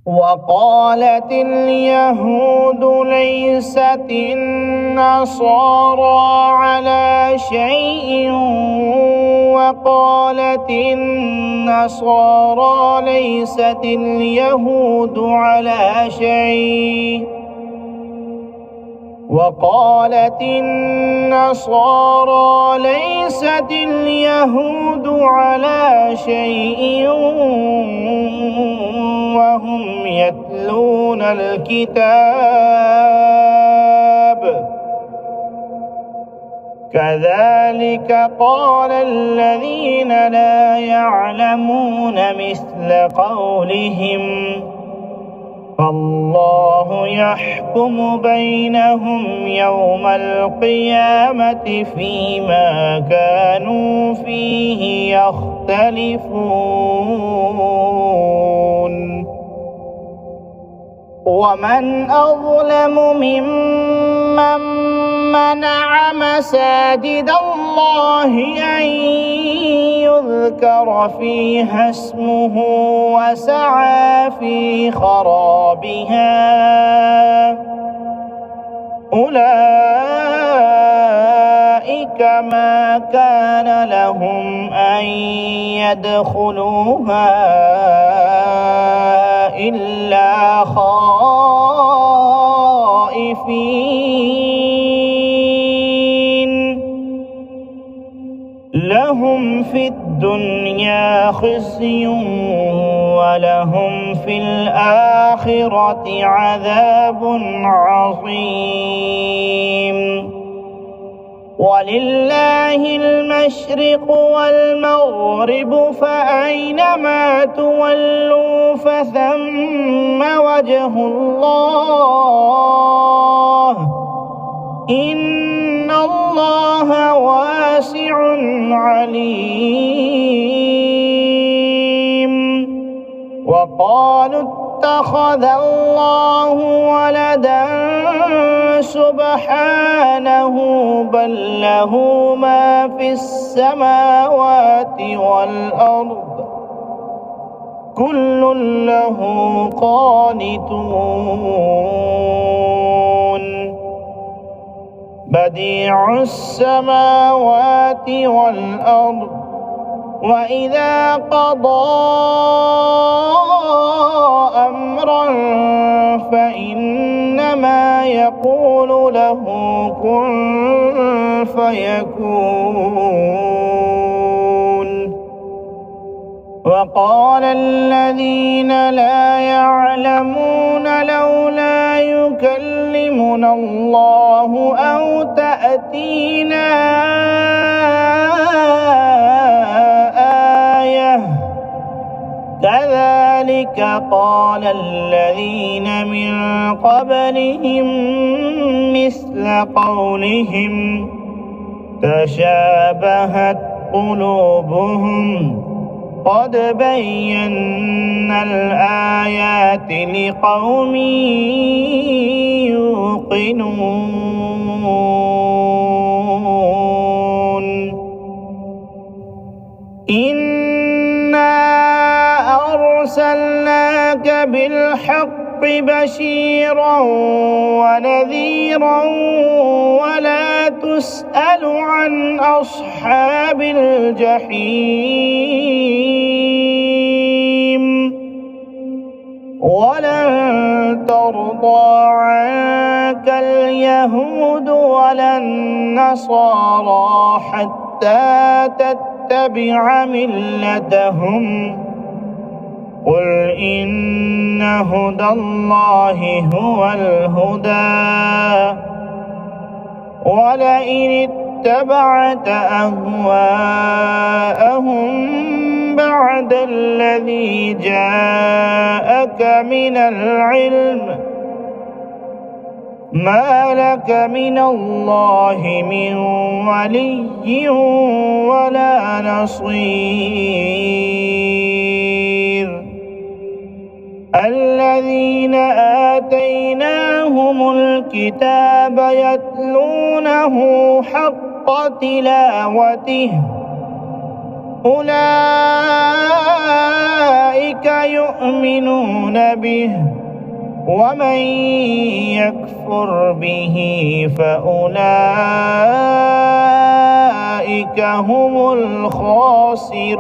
وقالت اليهود ليست النصارى على شيء وقالت النصارى ليست اليهود على شيء وقالت النصارى ليست اليهود على شيء وهم يتلون الكتاب كذلك قال الذين لا يعلمون مثل قولهم فالله يحكم بينهم يوم القيامة فيما كانوا فيه يختلفون ومن أظلم ممن منع مساجد الله أن يذكر فيها اسمه وسعى في خرابها أولئك ما كان لهم أن يدخلوها إلا خائفين لهم في الدنيا خزي ولهم في الآخرة عذاب عظيم ولله المشرق والمغرب فأينما تولوا فثم وجه الله إن الله واسع عليم وقالوا اتخذ الله ولدا سبحانه بل له ما في السماوات والأرض كل له قانتون بديع السماوات والأرض وإذا قضى أمرا فإنما يقول له كن فيكون وقال الذين لا يعلمون لولا يكلمنا الله أو تأتينا آية كذلك قال الذين من قبلهم مثل قولهم تشابهت قلوبهم قد بينا الآيات لقوم يوقنون إنا أرسلناك بالحق بشيرا ونذيرا ولا تسأل عن أصحاب الجحيم ولن ترضى عنك اليهود ولا النصارى حتى تتبع ملتهم قل إن هدى الله هو الهدى ولئن اتبعت أهواءهم بعد الذي جاءك من العلم ما لك من الله من ولي ولا نصير الذين آتيناهم الكتاب يتلونه حق تلاوته أولئك يؤمنون به ومن يكفر به فأولئك هم الخاسرون.